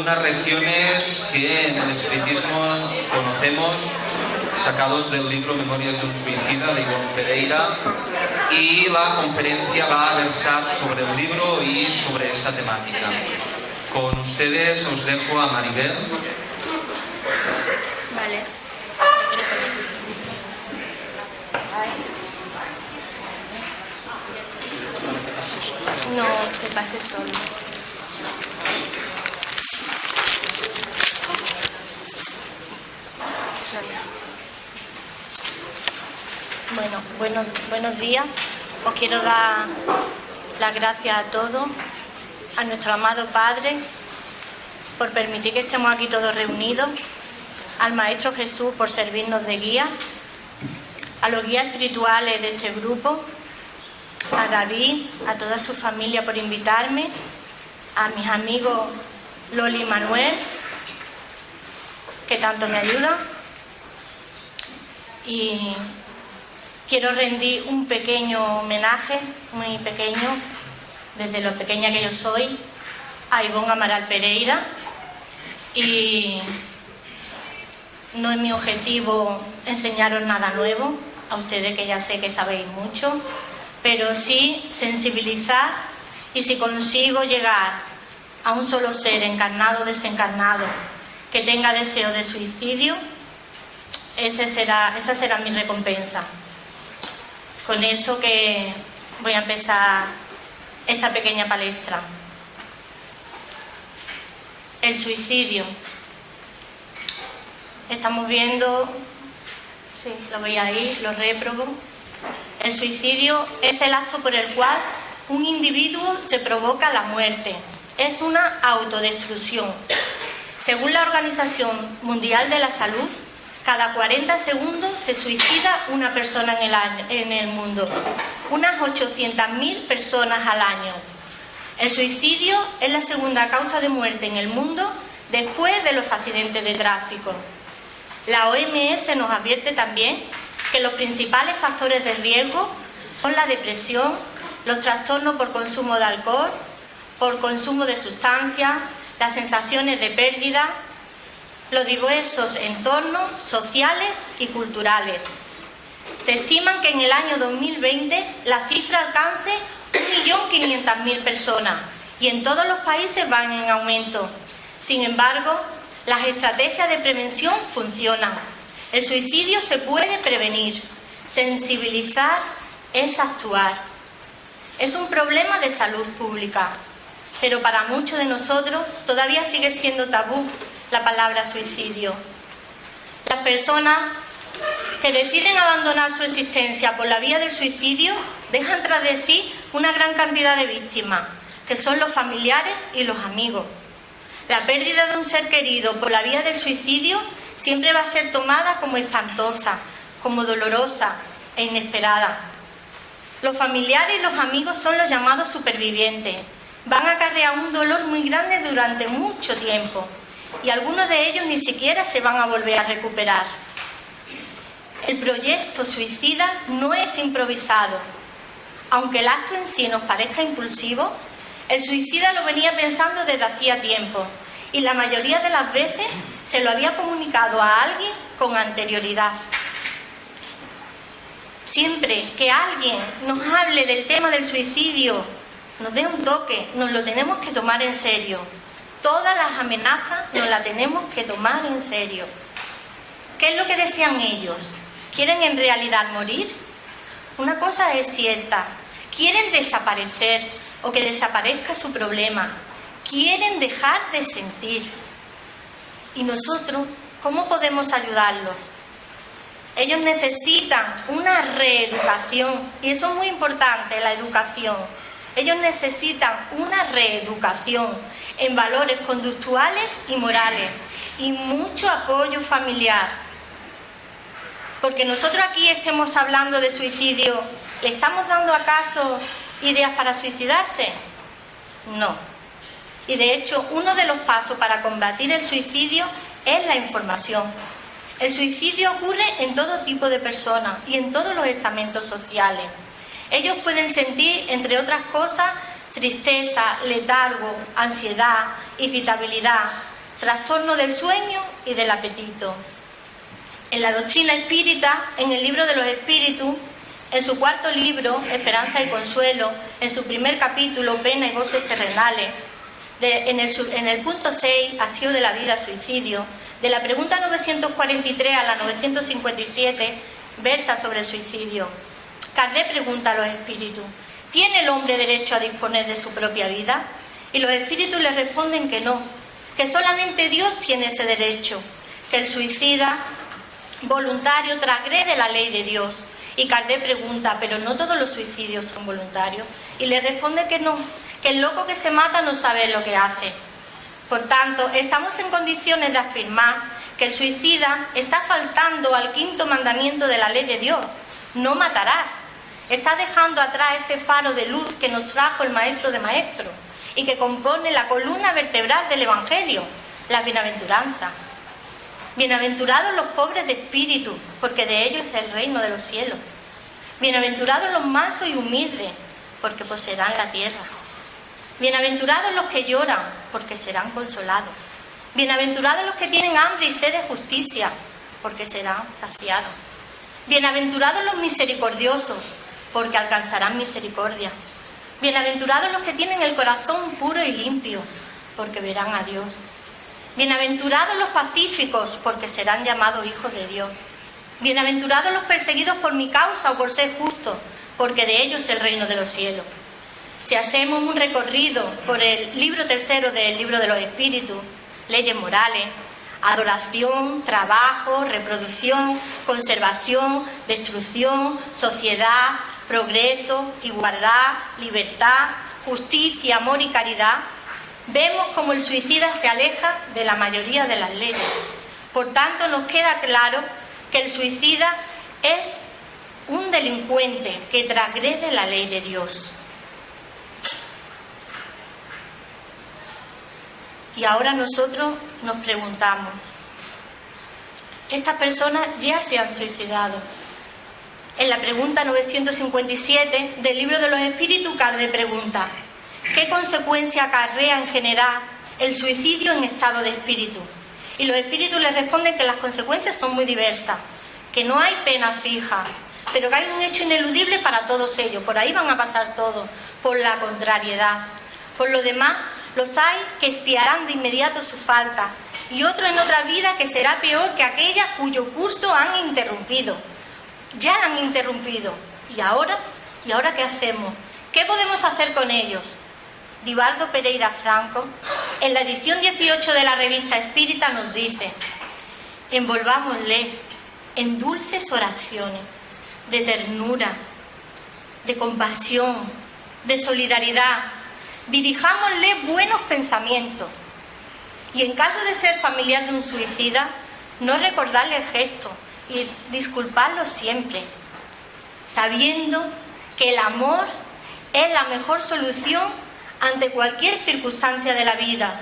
algunas regiones que en el espiritismo conocemos, sacados del libro Memorias de un suicida de Ivonne Pereira, y la conferencia va a versar sobre el libro y sobre esa temática. Con ustedes os dejo a Maribel. Vale. No, te pases solo. Bueno, buenos días. Os quiero dar las gracias a todos, a nuestro amado Padre, por permitir que estemos aquí todos reunidos, al Maestro Jesús por servirnos de guía, a los guías espirituales de este grupo, a David, a toda su familia por invitarme, a mis amigos Loli y Manuel, que tanto me ayudan, y quiero rendir un pequeño homenaje, muy pequeño, desde lo pequeña que yo soy, a Ivonne Amaral Pereira. Y no es mi objetivo enseñaros nada nuevo, a ustedes que ya sé que sabéis mucho, pero sí sensibilizar, y si consigo llegar a un solo ser, encarnado o desencarnado, que tenga deseo de suicidio, esa será mi recompensa. Con eso que voy a empezar esta pequeña palestra. El suicidio. Estamos viendo, sí, lo veis ahí, lo réprobo. El suicidio es el acto por el cual un individuo se provoca la muerte. Es una autodestrucción. Según la Organización Mundial de la Salud, cada 40 segundos se suicida una persona en el mundo. Unas 800.000 personas al año. El suicidio es la segunda causa de muerte en el mundo después de los accidentes de tráfico. La OMS nos advierte también que los principales factores de riesgo son la depresión, los trastornos por consumo de alcohol, por consumo de sustancias, las sensaciones de pérdida, los diversos entornos sociales y culturales. Se estiman que en el año 2020 la cifra alcance 1.500.000 personas y en todos los países van en aumento. Sin embargo, las estrategias de prevención funcionan. El suicidio se puede prevenir. Sensibilizar es actuar. Es un problema de salud pública, pero para muchos de nosotros todavía sigue siendo tabú la palabra suicidio. Las personas que deciden abandonar su existencia por la vía del suicidio dejan tras de sí una gran cantidad de víctimas, que son los familiares y los amigos. La pérdida de un ser querido por la vía del suicidio siempre va a ser tomada como espantosa, como dolorosa e inesperada. Los familiares y los amigos son los llamados supervivientes. Van a acarrear un dolor muy grande durante mucho tiempo y algunos de ellos ni siquiera se van a volver a recuperar. El proyecto suicida no es improvisado. Aunque el acto en sí nos parezca impulsivo, el suicida lo venía pensando desde hacía tiempo y la mayoría de las veces se lo había comunicado a alguien con anterioridad. Siempre que alguien nos hable del tema del suicidio, nos dé un toque, nos lo tenemos que tomar en serio. Todas las amenazas nos las tenemos que tomar en serio. ¿Qué es lo que desean ellos? ¿Quieren en realidad morir? Una cosa es cierta, quieren desaparecer o que desaparezca su problema. Quieren dejar de sentir. ¿Y nosotros cómo podemos ayudarlos? Ellos necesitan una reeducación y eso es muy importante, la educación. Ellos necesitan una reeducación en valores conductuales y morales y mucho apoyo familiar. Porque nosotros aquí estemos hablando de suicidio, ¿le estamos dando acaso ideas para suicidarse? No. Y de hecho, uno de los pasos para combatir el suicidio es la información. El suicidio ocurre en todo tipo de personas y en todos los estamentos sociales. Ellos pueden sentir, entre otras cosas, tristeza, letargo, ansiedad, irritabilidad, trastorno del sueño y del apetito. En la doctrina espírita, en el libro de los espíritus, en su cuarto libro, Esperanza y Consuelo, en su primer capítulo, Pena y Goces Terrenales, en el punto 6, Hastío de la vida, suicidio, de la pregunta 943 a la 957, versa sobre el suicidio. Kardec pregunta a los espíritus: ¿tiene el hombre derecho a disponer de su propia vida? Y los espíritus le responden que no, que solamente Dios tiene ese derecho, que el suicida voluntario transgrede la ley de Dios. Y Kardec pregunta: ¿pero no todos los suicidios son voluntarios? Y le responde que no, que el loco que se mata no sabe lo que hace. Por tanto, estamos en condiciones de afirmar que el suicida está faltando al quinto mandamiento de la ley de Dios: no matarás. Está dejando atrás ese faro de luz que nos trajo el Maestro de Maestros y que compone la columna vertebral del Evangelio, la bienaventuranza. Bienaventurados los pobres de espíritu, porque de ellos es el reino de los cielos. Bienaventurados los mansos y humildes, porque poseerán la tierra. Bienaventurados los que lloran, porque serán consolados. Bienaventurados los que tienen hambre y sed de justicia, porque serán saciados. Bienaventurados los misericordiosos, porque alcanzarán misericordia. Bienaventurados los que tienen el corazón puro y limpio, porque verán a Dios. Bienaventurados los pacíficos, porque serán llamados hijos de Dios. Bienaventurados los perseguidos por mi causa o por ser justos, porque de ellos es el reino de los cielos. Si hacemos un recorrido por el libro tercero del libro de los espíritus, leyes morales, adoración, trabajo, reproducción, conservación, destrucción, sociedad, progreso, igualdad, libertad, justicia, amor y caridad, vemos cómo el suicida se aleja de la mayoría de las leyes. Por tanto, nos queda claro que el suicida es un delincuente que transgrede la ley de Dios. Y ahora nosotros nos preguntamos: estas personas ya se han suicidado. En la pregunta 957 del libro de los espíritus, Kardec pregunta: ¿qué consecuencia acarrea en general el suicidio en estado de espíritu? Y los espíritus les responden que las consecuencias son muy diversas, que no hay pena fija, pero que hay un hecho ineludible para todos ellos. Por ahí van a pasar todos, por la contrariedad. Por lo demás, los hay que expiarán de inmediato su falta, y otros en otra vida que será peor que aquella cuyo curso han interrumpido. Ya la han interrumpido. ¿Y ahora? ¿Y ahora qué hacemos? ¿Qué podemos hacer con ellos? Divaldo Pereira Franco, en la edición 18 de la Revista Espírita, nos dice: envolvámosles en dulces oraciones de ternura, de compasión, de solidaridad. Dirijámosle buenos pensamientos. Y en caso de ser familiar de un suicida, no recordarle el gesto y disculparlo siempre, sabiendo que el amor es la mejor solución ante cualquier circunstancia de la vida.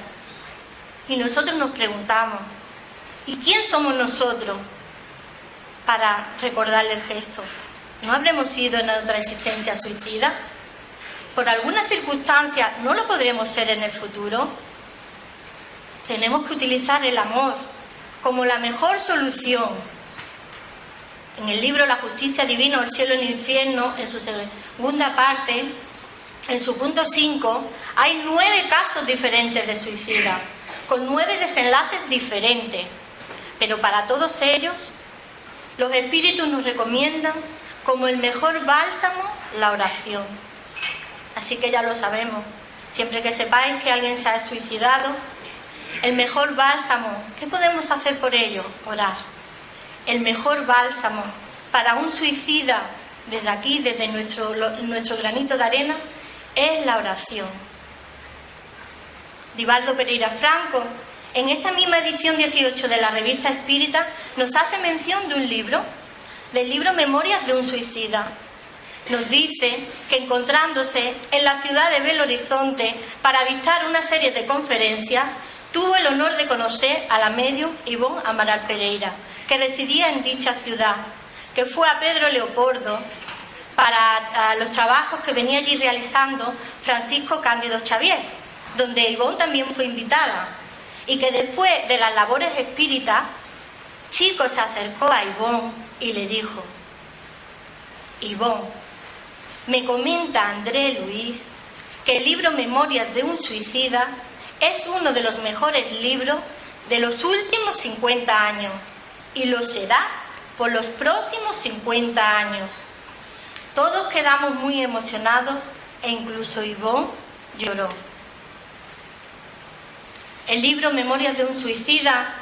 Y nosotros nos preguntamos: ¿y quién somos nosotros para recordarle el gesto? ¿No habremos sido en otra existencia suicida? ¿Por alguna circunstancia no lo podremos ser en el futuro? Tenemos que utilizar el amor como la mejor solución. En el libro La justicia divina o el cielo y el infierno, en su segunda parte, en su punto 5, hay 9 casos diferentes de suicida, con 9 desenlaces diferentes. Pero para todos ellos, los espíritus nos recomiendan como el mejor bálsamo la oración. Así que ya lo sabemos. Siempre que sepáis que alguien se ha suicidado, el mejor bálsamo, ¿qué podemos hacer por ello? Orar. El mejor bálsamo para un suicida, desde aquí, desde nuestro granito de arena, es la oración. Divaldo Pereira Franco, en esta misma edición 18 de la Revista Espírita, nos hace mención de un libro, del libro Memorias de un suicida. Nos dice que, encontrándose en la ciudad de Belo Horizonte para dictar una serie de conferencias, tuvo el honor de conocer a la médium Ivonne Amaral Pereira, que residía en dicha ciudad, que fue a Pedro Leopoldo para los trabajos que venía allí realizando Francisco Cándido Xavier, donde Ivonne también fue invitada. y que después de las labores espíritas, Chico se acercó a Ivonne y le dijo: Ivonne, me comenta André Luis que el libro Memorias de un suicida es uno de los mejores libros de los últimos 50 años y lo será por los próximos 50 años. Todos quedamos muy emocionados e incluso Ivonne lloró. El libro Memorias de un suicida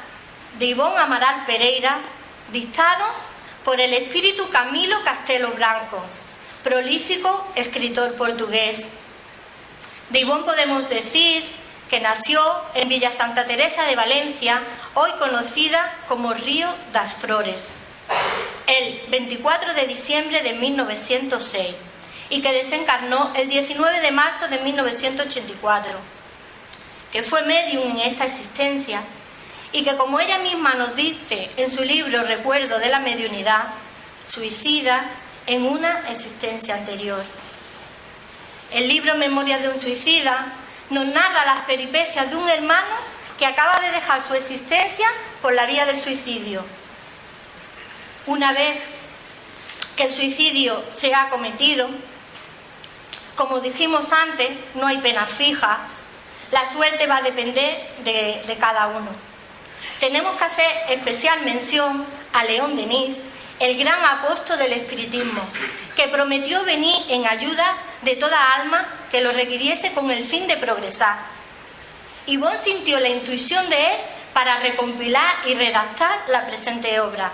de Ivonne Amaral Pereira, dictado por el espíritu Camilo Castelo Branco, prolífico escritor portugués. De Ivonne podemos decir que nació en Villa Santa Teresa de Valencia, hoy conocida como Río das Flores, el 24 de diciembre de 1906 y que desencarnó el 19 de marzo de 1984, que fue médium en esta existencia y que, como ella misma nos dice en su libro Recuerdo de la mediunidad, suicida en una existencia anterior. El libro Memorias de un suicida nos narra las peripecias de un hermano que acaba de dejar su existencia por la vía del suicidio. Una vez que el suicidio se ha cometido, como dijimos antes, no hay pena fija, la suerte va a depender de cada uno. Tenemos que hacer especial mención a León Denis, el gran apóstol del espiritismo, que prometió venir en ayuda de toda alma que lo requiriese con el fin de progresar. Ivonne sintió la intuición de él para recompilar y redactar la presente obra.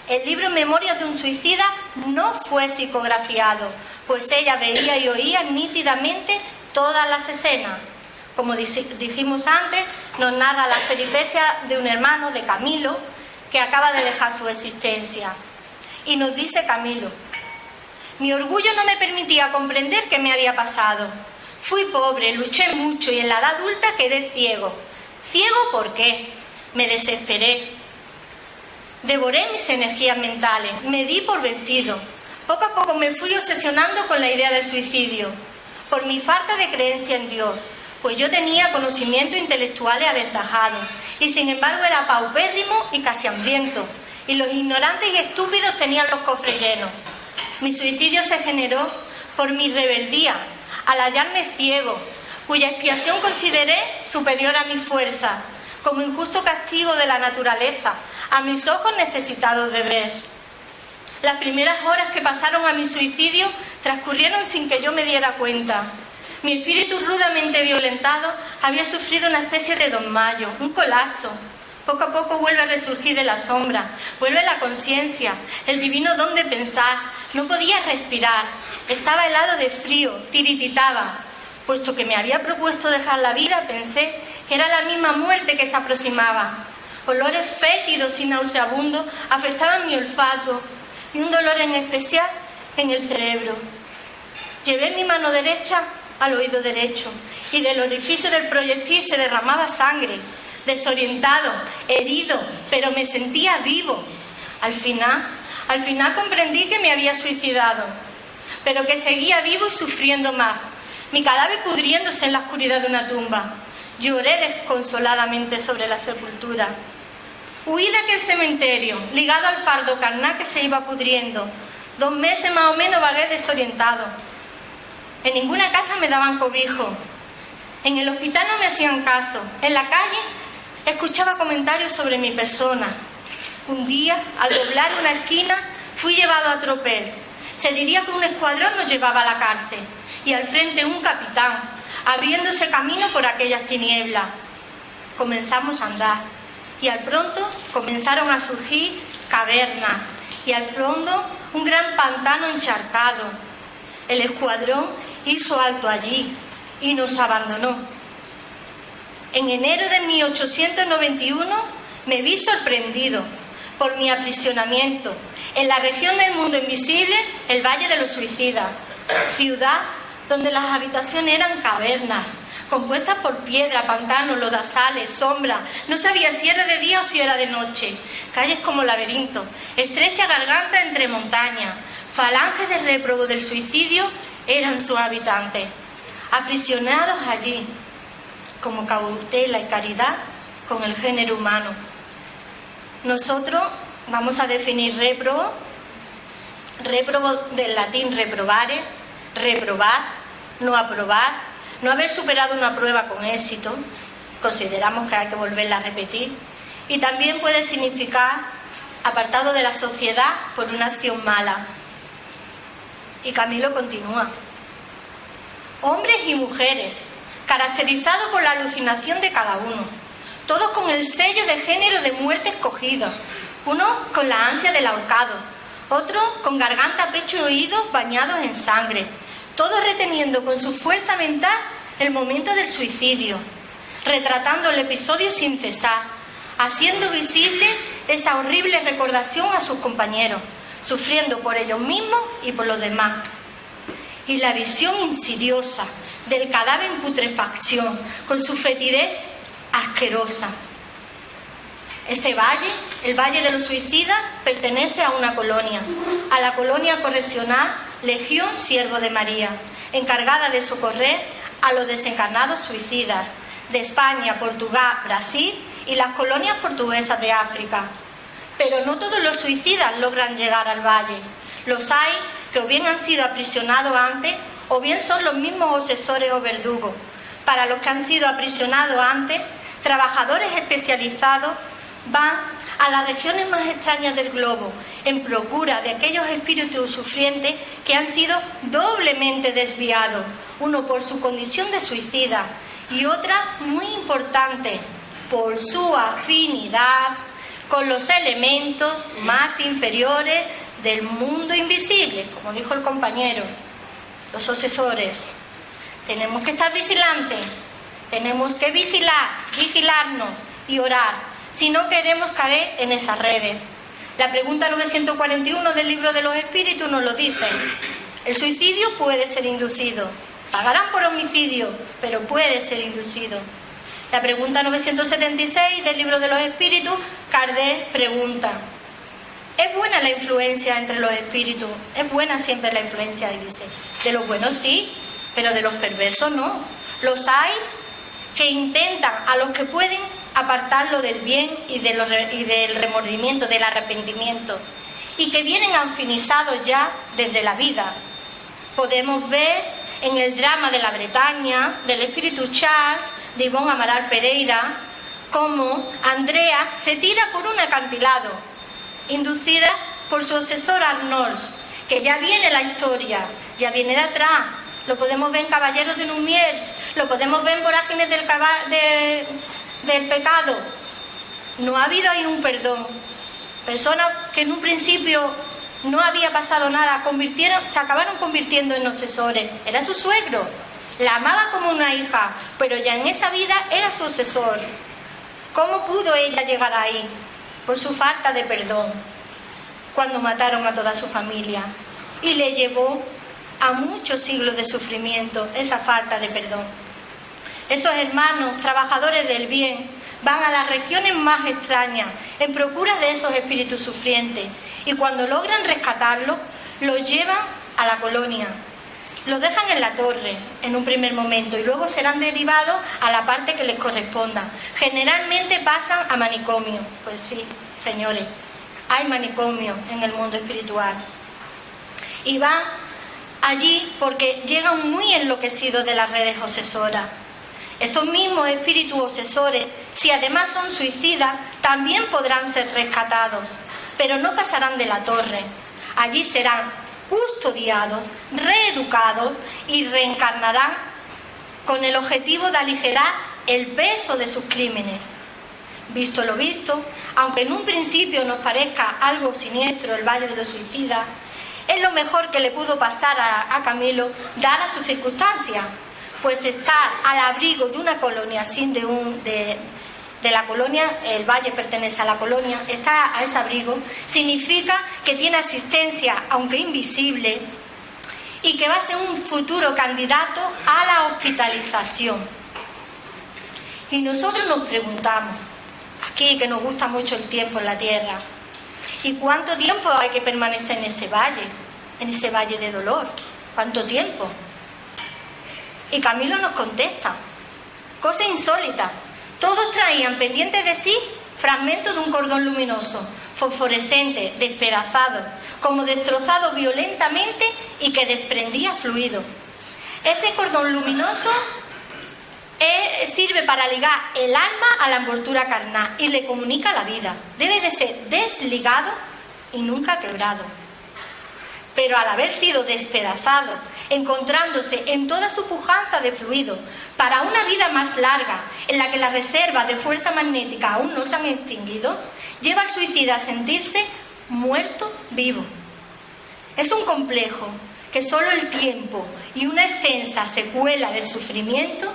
El libro Memorias de un suicida no fue psicografiado, pues ella veía y oía nítidamente todas las escenas. Como dijimos antes, nos narra las peripecias de un hermano, de Camilo, que acaba de dejar su existencia. Y nos dice Camilo: mi orgullo no me permitía comprender qué me había pasado. Fui pobre, luché mucho y en la edad adulta quedé ciego. ¿Ciego por qué? Me desesperé. Devoré mis energías mentales, me di por vencido. Poco a poco me fui obsesionando con la idea del suicidio, por mi falta de creencia en Dios, pues yo tenía conocimientos intelectuales aventajados y sin embargo era paupérrimo y casi hambriento, y los ignorantes y estúpidos tenían los cofres llenos. Mi suicidio se generó por mi rebeldía, al hallarme ciego, cuya expiación consideré superior a mis fuerzas, como injusto castigo de la naturaleza, a mis ojos necesitados de ver. Las primeras horas que pasaron a mi suicidio transcurrieron sin que yo me diera cuenta. Mi espíritu rudamente violentado había sufrido una especie de desmayo, un colapso. Poco a poco vuelve a resurgir de la sombra, vuelve la conciencia, el divino don de pensar. No podía respirar, estaba helado de frío, tirititaba. Puesto que me había propuesto dejar la vida, pensé que era la misma muerte que se aproximaba. Olores fétidos y nauseabundos afectaban mi olfato y un dolor en especial en el cerebro. Llevé mi mano derecha al oído derecho y del orificio del proyectil se derramaba sangre. Desorientado, herido, pero me sentía vivo. Al final comprendí que me había suicidado, pero que seguía vivo y sufriendo más, mi cadáver pudriéndose en la oscuridad de una tumba. Lloré desconsoladamente sobre la sepultura. Huí de aquel cementerio, ligado al fardo carnal que se iba pudriendo. 2 meses más o menos vagué desorientado. En ninguna casa me daban cobijo. En el hospital no me hacían caso. En la calle escuchaba comentarios sobre mi persona. Un día, al doblar una esquina, fui llevado a tropel. Se diría que un escuadrón nos llevaba a la cárcel y al frente un capitán, abriéndose camino por aquellas tinieblas. Comenzamos a andar y al pronto comenzaron a surgir cavernas y al fondo un gran pantano encharcado. El escuadrón hizo alto allí y nos abandonó. En enero de 1891 me vi sorprendido por mi aprisionamiento en la región del mundo invisible, el Valle de los Suicidas, ciudad donde las habitaciones eran cavernas, compuestas por piedra, pantanos, lodazales, sombra. No sabía si era de día o si era de noche. Calles como laberinto, estrecha garganta entre montañas. Falanges de réprobos del suicidio eran sus habitantes. Aprisionados allí, como cautela y caridad, con el género humano. Nosotros vamos a definir réprobo del latín reprobare, reprobar, no aprobar, no haber superado una prueba con éxito, consideramos que hay que volverla a repetir, y también puede significar apartado de la sociedad por una acción mala. Y Camilo continúa. Hombres y mujeres, caracterizados por la alucinación de cada uno, todos con el sello de género de muerte escogido, uno con la ansia del ahorcado, otro con garganta, pecho y oídos bañados en sangre, todos reteniendo con su fuerza mental el momento del suicidio, retratando el episodio sin cesar, haciendo visible esa horrible recordación a sus compañeros, sufriendo por ellos mismos y por los demás. Y la visión insidiosa del cadáver en putrefacción, con su fetidez asquerosa. Este valle, el Valle de los Suicidas, pertenece a una colonia, a la colonia correccional Legión Siervo de María, encargada de socorrer a los desencarnados suicidas de España, Portugal, Brasil y las colonias portuguesas de África. Pero no todos los suicidas logran llegar al valle. Los hay que o bien han sido aprisionados antes o bien son los mismos obsesores o verdugos. Para los que han sido aprisionados antes, trabajadores especializados van a las regiones más extrañas del globo en procura de aquellos espíritus sufrientes que han sido doblemente desviados, uno por su condición de suicida y otra, muy importante, por su afinidad con los elementos más inferiores del mundo invisible, como dijo el compañero, los obsesores. Tenemos que estar vigilantes, tenemos que vigilarnos y orar, si no queremos caer en esas redes. La pregunta 941 del Libro de los Espíritus nos lo dice. El suicidio puede ser inducido. Pagarán por homicidio, pero puede ser inducido. La pregunta 976 del Libro de los Espíritus, Kardec pregunta: ¿es buena la influencia entre los espíritus? ¿Es buena siempre la influencia? Y dice, de los buenos sí, pero de los perversos no. Los hay que intentan, a los que pueden, apartarlo del bien y del remordimiento, del arrepentimiento, y que vienen anfinizados ya desde la vida. Podemos ver en el drama de la Bretaña, del espíritu Charles, de Ivonne Amaral Pereira, cómo Andrea se tira por un acantilado, inducida por su obsesor Arnolds, que ya viene la historia, ya viene de atrás. Lo podemos ver en Caballeros de Lumière, lo podemos ver en Vorágines del pecado. No ha habido ahí un perdón. Personas que en un principio no había pasado nada, se acabaron convirtiendo en obsesores. Era su suegro, la amaba como una hija, pero ya en esa vida era su obsesor. ¿Cómo pudo ella llegar ahí? Por su falta de perdón, cuando mataron a toda su familia, y le llevó a muchos siglos de sufrimiento esa falta de perdón. Esos hermanos, trabajadores del bien, van a las regiones más extrañas en procura de esos espíritus sufrientes, y cuando logran rescatarlos, los llevan a la colonia. Los dejan en la torre en un primer momento y luego serán derivados a la parte que les corresponda. Generalmente pasan a manicomio. Pues sí, señores, hay manicomio en el mundo espiritual. Y van allí porque llegan muy enloquecidos de las redes obsesoras. Estos mismos espíritus obsesores, si además son suicidas, también podrán ser rescatados, pero no pasarán de la torre. Allí serán custodiados, reeducados y reencarnarán con el objetivo de aligerar el peso de sus crímenes. Visto lo visto, aunque en un principio nos parezca algo siniestro el Valle de los Suicidas, es lo mejor que le pudo pasar a Camilo, dadas sus circunstancias, pues estar al abrigo de una colonia de la colonia, el valle pertenece a la colonia, está a ese abrigo, significa que tiene asistencia, aunque invisible, y que va a ser un futuro candidato a la hospitalización. Y nosotros nos preguntamos, aquí que nos gusta mucho el tiempo en la tierra, ¿y cuánto tiempo hay que permanecer en ese valle de dolor? ¿Cuánto tiempo? Y Camilo nos contesta, cosa insólita, Todos traían pendientes de sí fragmentos de un cordón luminoso, fosforescente, despedazado, como destrozado violentamente y que desprendía fluido. Ese cordón luminoso sirve para ligar el alma a la envoltura carnal y le comunica la vida. Debe de ser desligado y nunca quebrado. Pero al haber sido despedazado, encontrándose en toda su pujanza de fluido para una vida más larga, en la que las reservas de fuerza magnética aún no se han extinguido, lleva al suicida a sentirse muerto vivo. Es un complejo que solo el tiempo y una extensa secuela de sufrimiento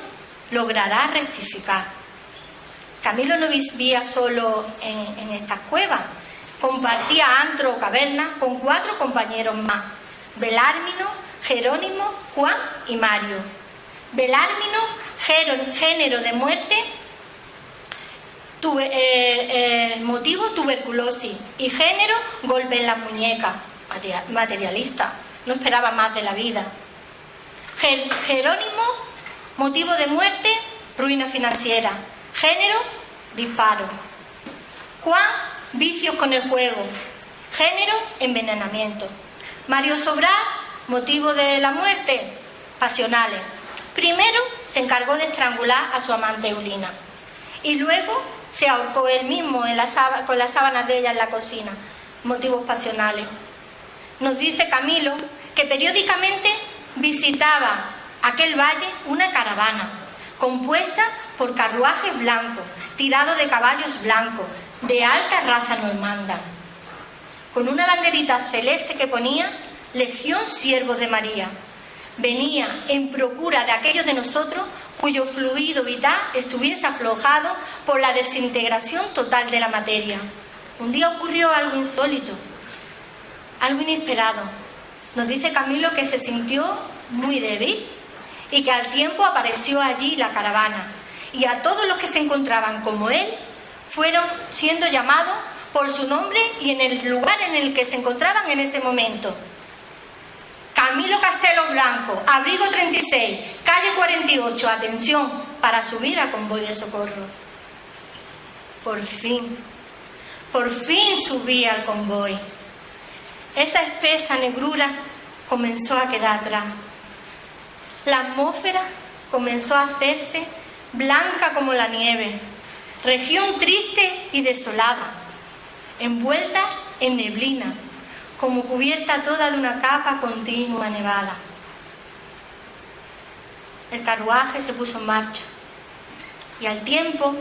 logrará rectificar. Camilo no vivía solo en estas cuevas, compartía antro o caverna con 4 compañeros más: Belármino, Jerónimo, Juan y Mario. Belármino, género de muerte, motivo tuberculosis, y género golpe en las muñecas, materialista, no esperaba más de la vida. Jerónimo, motivo de muerte, ruina financiera, género, disparo. Juan, vicios con el juego, género, envenenamiento. Mario Sobral, motivo de la muerte, pasionales. Primero se encargó de estrangular a su amante Eulina y luego se ahorcó él mismo con las sábanas de ella en la cocina, motivos pasionales. Nos dice Camilo que periódicamente visitaba aquel valle una caravana compuesta por carruajes blancos, tirados de caballos blancos, de alta raza normanda, con una banderita celeste que ponía Legión Siervos de María. Venía en procura de aquellos de nosotros cuyo fluido vital estuviese aflojado por la desintegración total de la materia. Un día ocurrió algo insólito, algo inesperado. Nos dice Camilo que se sintió muy débil y que al tiempo apareció allí la caravana, y a todos los que se encontraban como él fueron siendo llamados por su nombre y en el lugar en el que se encontraban en ese momento. Camilo Castelo Blanco, abrigo 36, calle 48, atención, para subir a convoy de socorro. Por fin subí al convoy. Esa espesa negrura comenzó a quedar atrás. La atmósfera comenzó a hacerse blanca como la nieve, región triste y desolada, envuelta en neblina, como cubierta toda de una capa continua nevada. El carruaje se puso en marcha y al tiempo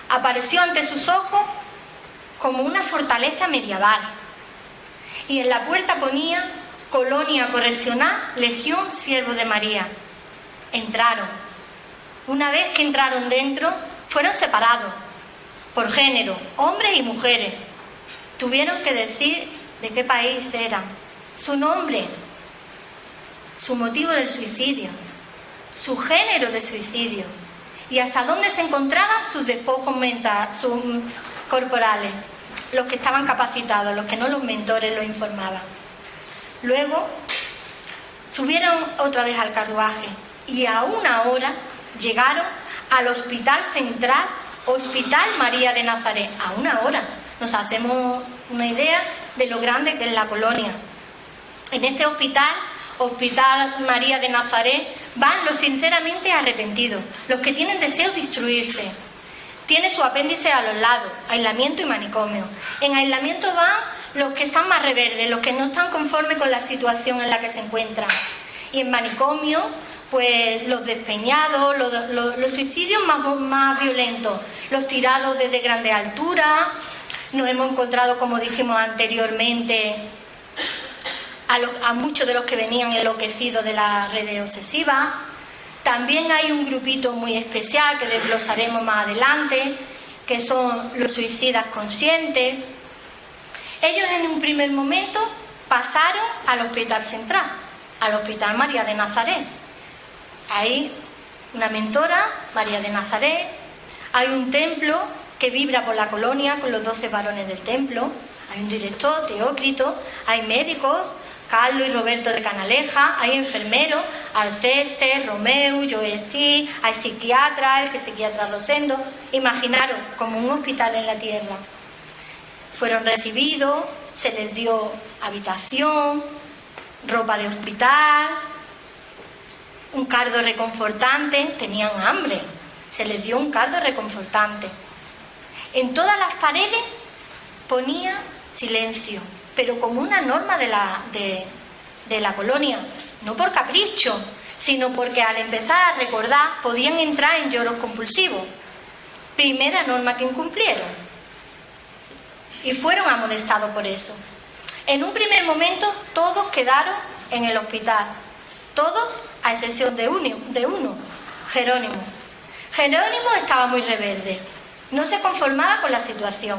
apareció ante sus ojos como una fortaleza medieval, y en la puerta ponía Colonia Correccional Legión Siervos de María. Entraron. Una vez que entraron dentro, fueron separados por género, hombres y mujeres. Tuvieron que decir de qué país eran, su nombre, su motivo del suicidio, su género de suicidio y hasta dónde se encontraban sus despojos corporales, los que estaban capacitados, los que no los mentores los informaban. Luego subieron otra vez al carruaje y a una hora llegaron al Hospital Central, Hospital María de Nazaret. A una hora nos hacemos una idea de lo grande que es la colonia. En este hospital, Hospital María de Nazaret, van los sinceramente arrepentidos, los que tienen deseo de instruirse. Tiene su apéndice a los lados, aislamiento y manicomio. En aislamiento van los que están más reverdes, los que no están conformes con la situación en la que se encuentran. Y en manicomio, pues los despeñados, los suicidios más violentos, los tirados desde grandes alturas. Nos hemos encontrado, como dijimos anteriormente, a muchos de los que venían enloquecidos de las redes obsesivas. También hay un grupito muy especial que desglosaremos más adelante, que son los suicidas conscientes. Ellos en un primer momento pasaron al Hospital Central, al Hospital María de Nazaret. Hay una mentora, María de Nazaret, hay un templo que vibra por la colonia con los 12 varones del templo, hay un director, Teócrito, hay médicos, Carlos y Roberto de Canaleja, hay enfermeros, Alceste, Romeu, Joestí, hay psiquiatras, el que psiquiatra Rosendo. Imaginaros, como un hospital en la tierra. Fueron recibidos, se les dio habitación, ropa de hospital, un cardo reconfortante, tenían hambre, se les dio un cardo reconfortante. En todas las paredes ponía silencio, pero como una norma de la colonia, no por capricho, sino porque al empezar a recordar podían entrar en lloros compulsivos. Primera norma que incumplieron. Y fueron amonestados por eso. En un primer momento todos quedaron en el hospital, todos a excepción de uno, Jerónimo. Jerónimo estaba muy rebelde, no se conformaba con la situación.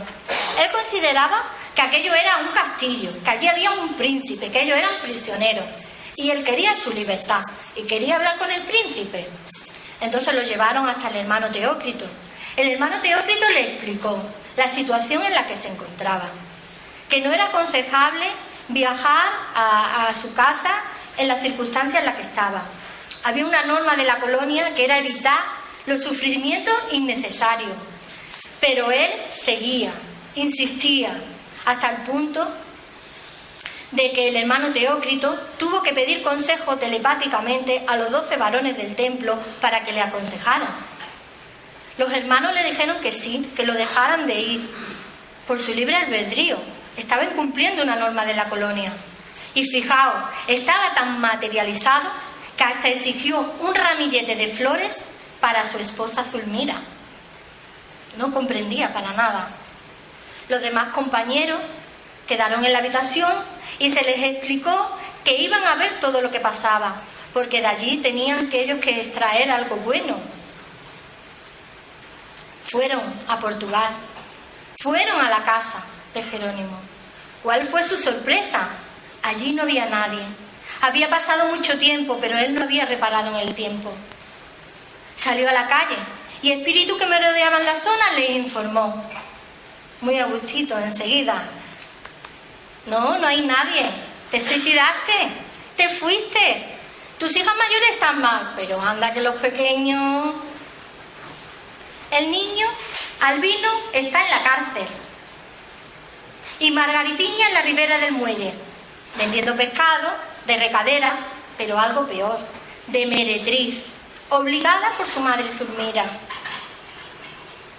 Él consideraba que aquello era un castillo, que allí había un príncipe, que ellos eran prisioneros, y él quería su libertad, y quería hablar con el príncipe. Entonces lo llevaron hasta el hermano Teócrito. El hermano Teócrito le explicó la situación en la que se encontraba, que no era aconsejable viajar a su casa en las circunstancias en las que estaba. Había una norma de la colonia que era evitar los sufrimientos innecesarios, pero él seguía, insistía, hasta el punto de que el hermano Teócrito tuvo que pedir consejo telepáticamente a los 12 varones del templo para que le aconsejaran. Los hermanos le dijeron que sí, que lo dejaran de ir, por su libre albedrío. Estaba incumpliendo una norma de la colonia. Y fijaos, estaba tan materializado que hasta exigió un ramillete de flores para su esposa Zulmira. No comprendía para nada. Los demás compañeros quedaron en la habitación y se les explicó que iban a ver todo lo que pasaba, porque de allí tenían ellos que extraer algo bueno. Fueron a Portugal, fueron a la casa de Jerónimo. ¿Cuál fue su sorpresa? Allí no había nadie. Había pasado mucho tiempo, pero él no había reparado en el tiempo. Salió a la calle y espíritus que merodeaban la zona le informó. Muy a gustito, enseguida. No hay nadie. Te suicidaste, te fuiste. Tus hijas mayores están mal, pero anda que los pequeños... El niño, Albino, está en la cárcel. Y Margaritiña en la ribera del muelle, vendiendo pescado, de recadera, pero algo peor, de meretriz, obligada por su madre Zulmira.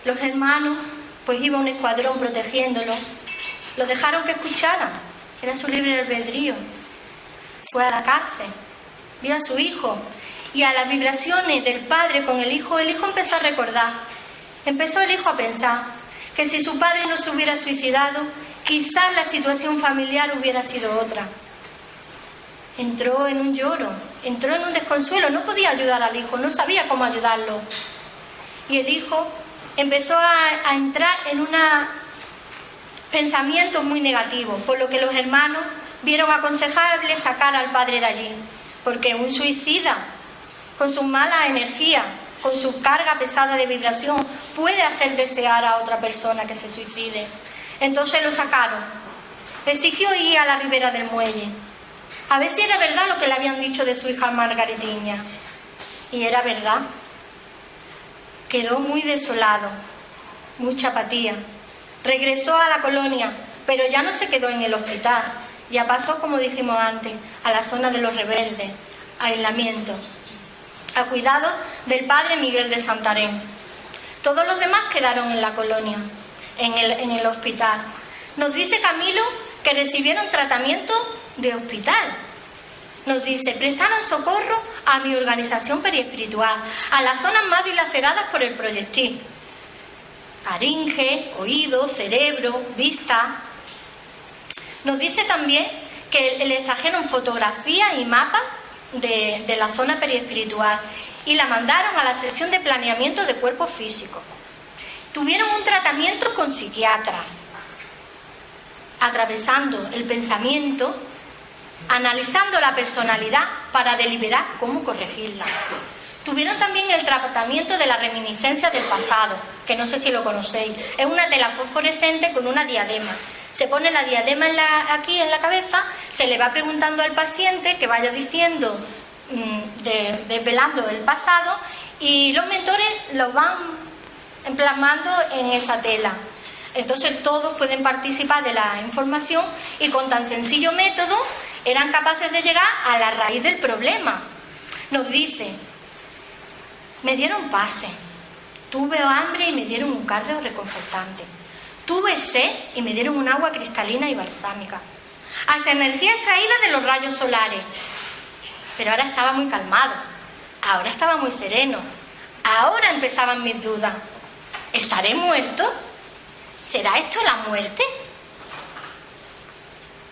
Los hermanos, pues iba un escuadrón protegiéndolo, lo dejaron que escucharan, era su libre albedrío. Fue a la cárcel, vio a su hijo, y a las vibraciones del padre con el hijo empezó a recordar. Empezó el hijo a pensar que si su padre no se hubiera suicidado, quizás la situación familiar hubiera sido otra. Entró en un lloro, entró en un desconsuelo, no podía ayudar al hijo, no sabía cómo ayudarlo. Y el hijo empezó a entrar en un pensamiento muy negativo, por lo que los hermanos vieron aconsejable sacar al padre de allí, porque un suicida, con sus malas energías, con su carga pesada de vibración, puede hacer desear a otra persona que se suicide. Entonces lo sacaron. Exigió ir a la ribera del muelle, a ver si era verdad lo que le habían dicho de su hija Margaritiña. Y era verdad. Quedó muy desolado, mucha apatía. Regresó a la colonia, pero ya no se quedó en el hospital. Ya pasó, como dijimos antes, a la zona de los rebeldes, a aislamiento, a cuidado del padre Miguel de Santarém. Todos los demás quedaron en la colonia, en el hospital. Nos dice Camilo que recibieron tratamiento de hospital. Nos dice, prestaron socorro a mi organización periespiritual, a las zonas más dilaceradas por el proyectil. Faringe, oído, cerebro, vista. Nos dice también que les trajeron fotografías y mapas de la zona periespiritual y la mandaron a la sección de planeamiento de cuerpos físicos. Tuvieron un tratamiento con psiquiatras, atravesando el pensamiento, analizando la personalidad para deliberar cómo corregirla. Tuvieron también el tratamiento de la reminiscencia del pasado, que no sé si lo conocéis. Es una tela fosforescente con una diadema. Se pone la diadema aquí en la cabeza, se le va preguntando al paciente que vaya diciendo, desvelando el pasado, y los mentores lo van plasmando en esa tela. Entonces todos pueden participar de la información y con tan sencillo método eran capaces de llegar a la raíz del problema. Nos dice: me dieron pase, tuve hambre y me dieron un cardio reconfortante, tuve sed y me dieron un agua cristalina y balsámica, hasta energía extraída de los rayos solares. Pero ahora estaba muy calmado, ahora estaba muy sereno, ahora empezaban mis dudas. ¿Estaré muerto? ¿Será esto la muerte?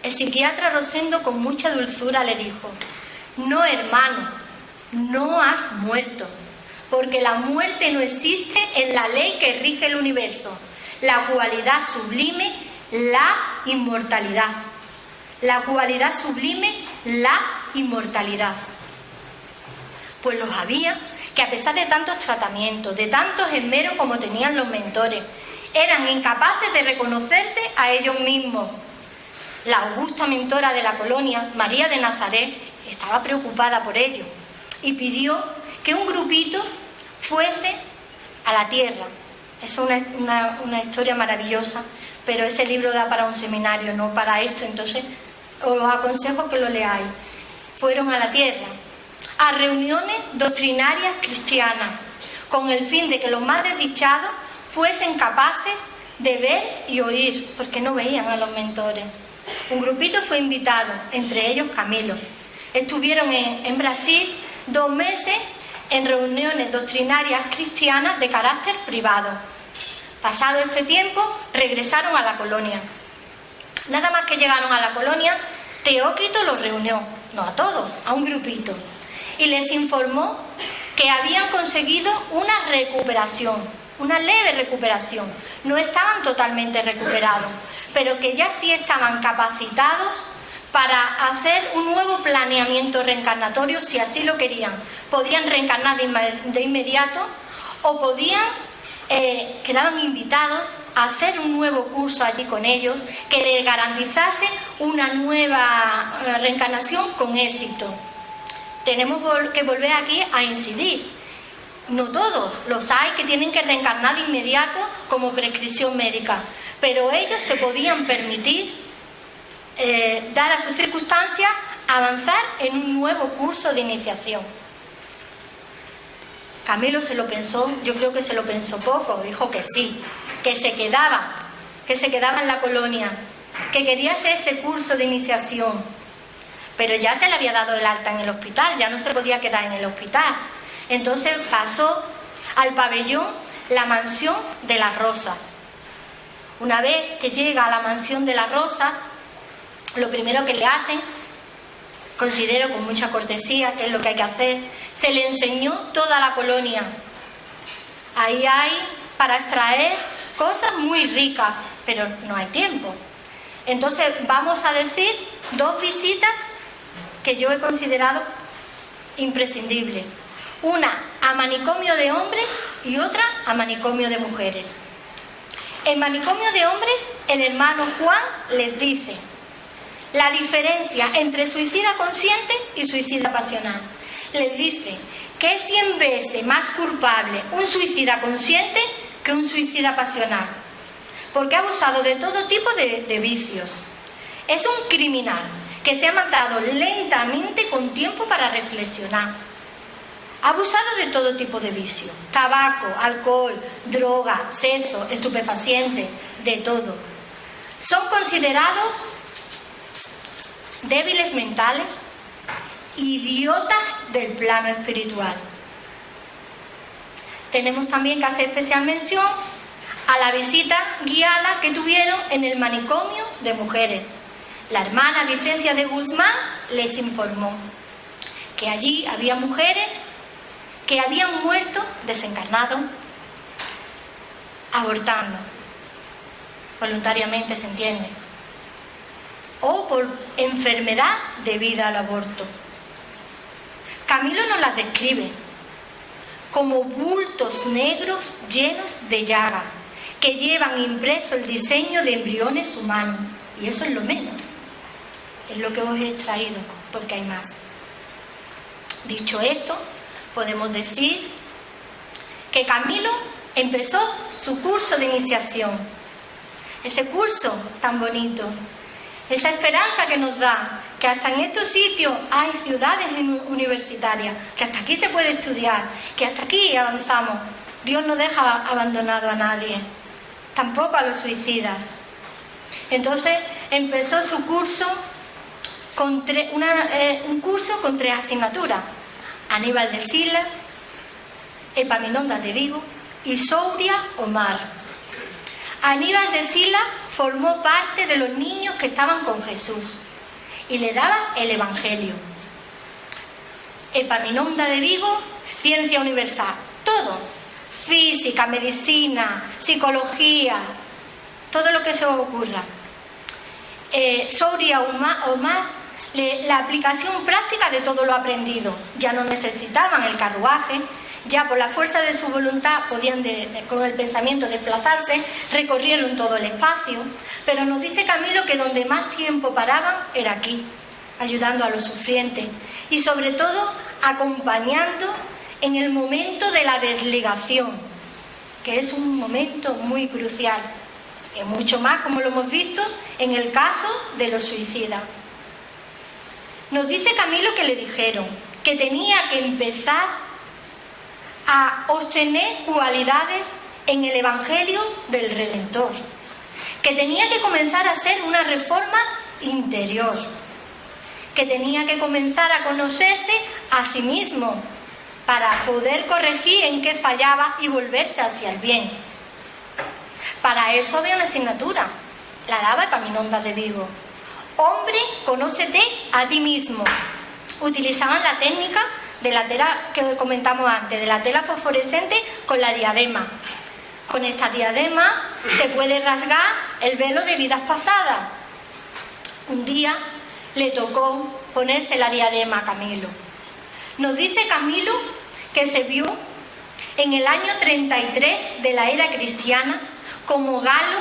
El psiquiatra Rosendo con mucha dulzura le dijo: no, hermano, no has muerto, porque la muerte no existe en la ley que rige el universo, la cualidad sublime, la inmortalidad. La cualidad sublime, la inmortalidad. Pues los había que, a pesar de tantos tratamientos, de tantos esmeros como tenían los mentores, eran incapaces de reconocerse a ellos mismos. La augusta mentora de la colonia, María de Nazaret, estaba preocupada por ello y pidió que un grupito fuese a la tierra. Es una historia maravillosa, pero ese libro da para un seminario, no para esto, entonces os aconsejo que lo leáis. Fueron a la tierra, a reuniones doctrinarias cristianas, con el fin de que los más desdichados fuesen capaces de ver y oír, porque no veían a los mentores. Un grupito fue invitado, entre ellos Camilo. Estuvieron en Brasil 2 meses en reuniones doctrinarias cristianas de carácter privado. Pasado este tiempo, regresaron a la colonia. Nada más que llegaron a la colonia, Teócrito los reunió, no a todos, a un grupito, y les informó que habían conseguido una recuperación, una leve recuperación. No estaban totalmente recuperados, pero que ya sí estaban capacitados para hacer un nuevo planeamiento reencarnatorio si así lo querían. Podían reencarnar de inmediato o podían, quedaban invitados a hacer un nuevo curso allí con ellos que les garantizase una nueva reencarnación con éxito. Tenemos que volver aquí a incidir. No todos, los hay que tienen que reencarnar de inmediato como prescripción médica, pero ellos se podían permitir, dadas sus circunstancias, avanzar en un nuevo curso de iniciación. Camilo se lo pensó, yo creo que se lo pensó poco, dijo que sí, que se quedaba en la colonia, que quería hacer ese curso de iniciación, pero ya se le había dado el alta en el hospital, ya no se podía quedar en el hospital. Entonces pasó al pabellón La Mansión de las Rosas. Una vez que llega a la Mansión de las Rosas, lo primero que le hacen, considero con mucha cortesía, que es lo que hay que hacer, se le enseñó toda la colonia. Ahí hay para extraer cosas muy ricas, pero no hay tiempo. Entonces vamos a decir 2 visitas que yo he considerado imprescindibles. Una a manicomio de hombres y otra a manicomio de mujeres. En manicomio de hombres, el hermano Juan les dice la diferencia entre suicida consciente y suicida pasional. Les dice que es 100 veces más culpable un suicida consciente que un suicida pasional, porque ha abusado de todo tipo de vicios. Es un criminal que se ha matado lentamente con tiempo para reflexionar. Ha abusado de todo tipo de vicio: tabaco, alcohol, droga, sexo, estupefacientes, de todo. Son considerados débiles mentales, idiotas del plano espiritual. Tenemos también que hacer especial mención a la visita guiada que tuvieron en el manicomio de mujeres. La hermana Vicencia de Guzmán les informó que allí había mujeres que habían muerto desencarnado, abortando, voluntariamente, se entiende, o por enfermedad debida al aborto. Camilo nos las describe como bultos negros llenos de llaga, que llevan impreso el diseño de embriones humanos. Y eso es lo menos. Es lo que os he extraído, porque hay más. Dicho esto, podemos decir que Camilo empezó su curso de iniciación. Ese curso tan bonito, esa esperanza que nos da, que hasta en estos sitios hay ciudades universitarias, que hasta aquí se puede estudiar, que hasta aquí avanzamos. Dios no deja abandonado a nadie, tampoco a los suicidas. Entonces empezó su curso con un curso con 3 asignaturas: Aníbal de Sila, Epaminondas de Vigo y Souria Omar. Aníbal de Sila formó parte de los niños que estaban con Jesús y le daban el Evangelio. Epaminondas de Vigo, ciencia universal, todo: física, medicina, psicología, todo lo que se os ocurra. Souria Omar, la aplicación práctica de todo lo aprendido. Ya no necesitaban el carruaje, ya por la fuerza de su voluntad podían con el pensamiento desplazarse, recorrieron todo el espacio. Pero nos dice Camilo que donde más tiempo paraban era aquí, ayudando a los sufrientes y sobre todo acompañando en el momento de la desligación, que es un momento muy crucial, y mucho más, como lo hemos visto, en el caso de los suicidas. Nos dice Camilo que le dijeron que tenía que empezar a obtener cualidades en el Evangelio del Redentor, que tenía que comenzar a hacer una reforma interior, que tenía que comenzar a conocerse a sí mismo para poder corregir en qué fallaba y volverse hacia el bien. Para eso había una asignatura, la daba Epaminondas de Vigo. Hombre, conócete a ti mismo. Utilizaban la técnica de la tela que comentamos antes, de la tela fosforescente con la diadema. Con esta diadema se puede rasgar el velo de vidas pasadas. Un día le tocó ponerse la diadema a Camilo. Nos dice Camilo que se vio en el año 33 de la era cristiana como galo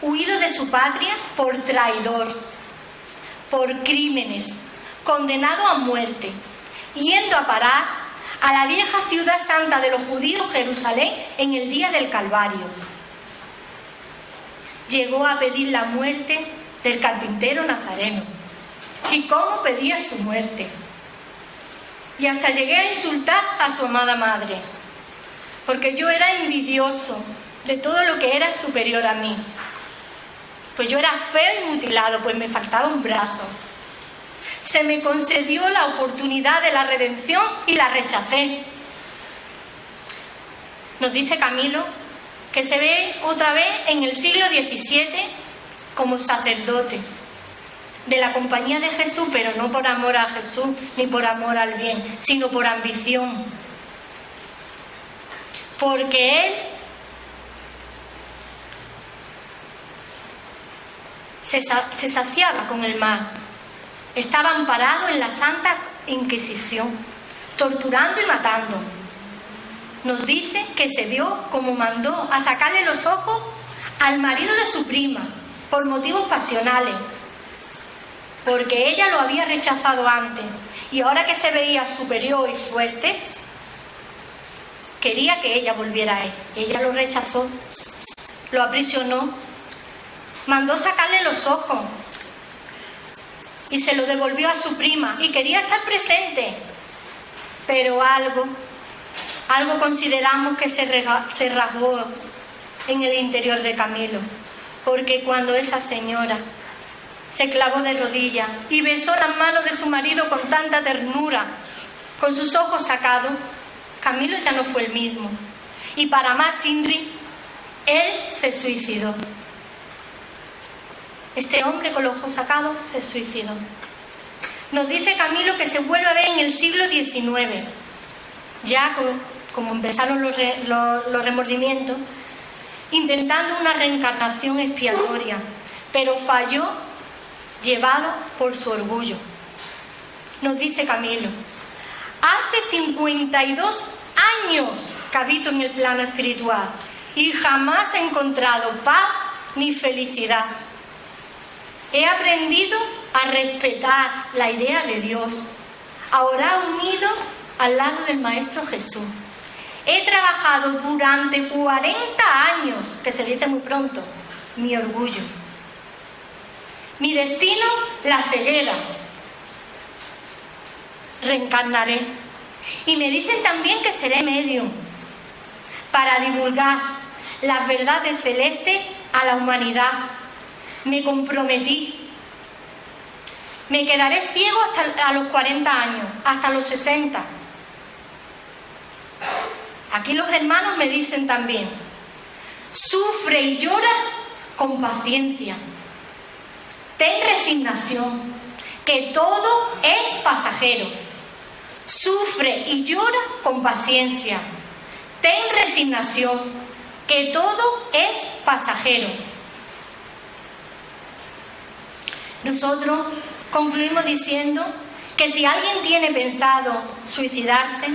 huido de su patria por traidor, por crímenes, condenado a muerte, yendo a parar a la vieja ciudad santa de los judíos, Jerusalén, en el día del Calvario. Llegó a pedir la muerte del carpintero nazareno. ¿Y cómo pedía su muerte? Y hasta llegué a insultar a su amada madre, porque yo era envidioso de todo lo que era superior a mí. Pues yo era feo y mutilado, pues me faltaba un brazo. Se me concedió la oportunidad de la redención y la rechacé. Nos dice Camilo que se ve otra vez en el siglo XVII como sacerdote de la Compañía de Jesús, pero no por amor a Jesús ni por amor al bien, sino por ambición. Porque él se saciaba con el mal. Estaba amparado en la Santa Inquisición, torturando y matando. Nos dice que se vio como mandó a sacarle los ojos al marido de su prima por motivos pasionales, porque ella lo había rechazado antes y ahora que se veía superior y fuerte, quería que ella volviera a él. Ella lo rechazó, lo aprisionó, mandó sacarle los ojos y se lo devolvió a su prima y quería estar presente, pero algo consideramos que se rasgó en el interior de Camilo, porque cuando esa señora se clavó de rodillas y besó las manos de su marido con tanta ternura, con sus ojos sacados, Camilo ya no fue el mismo. Y para más Indri, él se suicidó. Este hombre con los ojos sacados se suicidó. Nos dice Camilo que se vuelve a ver en el siglo XIX, ya como empezaron los remordimientos, intentando una reencarnación expiatoria, pero falló, llevado por su orgullo. Nos dice Camilo: hace 52 años que habito en el plano espiritual y jamás he encontrado paz ni felicidad. He aprendido a respetar la idea de Dios, a orar unido al lado del Maestro Jesús. He trabajado durante 40 años, que se dice muy pronto, mi orgullo. Mi destino, la ceguera. Reencarnaré. Y me dicen también que seré medium para divulgar las verdades celestes a la humanidad. Me comprometí. Me quedaré ciego hasta a los 40 años, hasta los 60. Aquí los hermanos me dicen también, sufre y llora con paciencia. Ten resignación, que todo es pasajero. Sufre y llora con paciencia. Ten resignación, que todo es pasajero. Nosotros concluimos diciendo que si alguien tiene pensado suicidarse,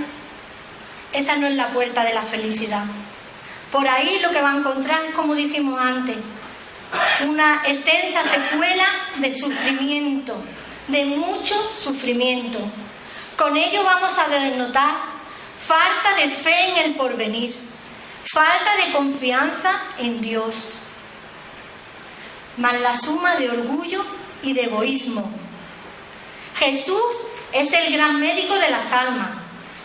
esa no es la puerta de la felicidad. Por ahí lo que va a encontrar es, como dijimos antes, una extensa secuela de sufrimiento, de mucho sufrimiento. Con ello vamos a denotar falta de fe en el porvenir, falta de confianza en Dios, más la suma de orgullo y de egoísmo. Jesús es el gran médico de las almas,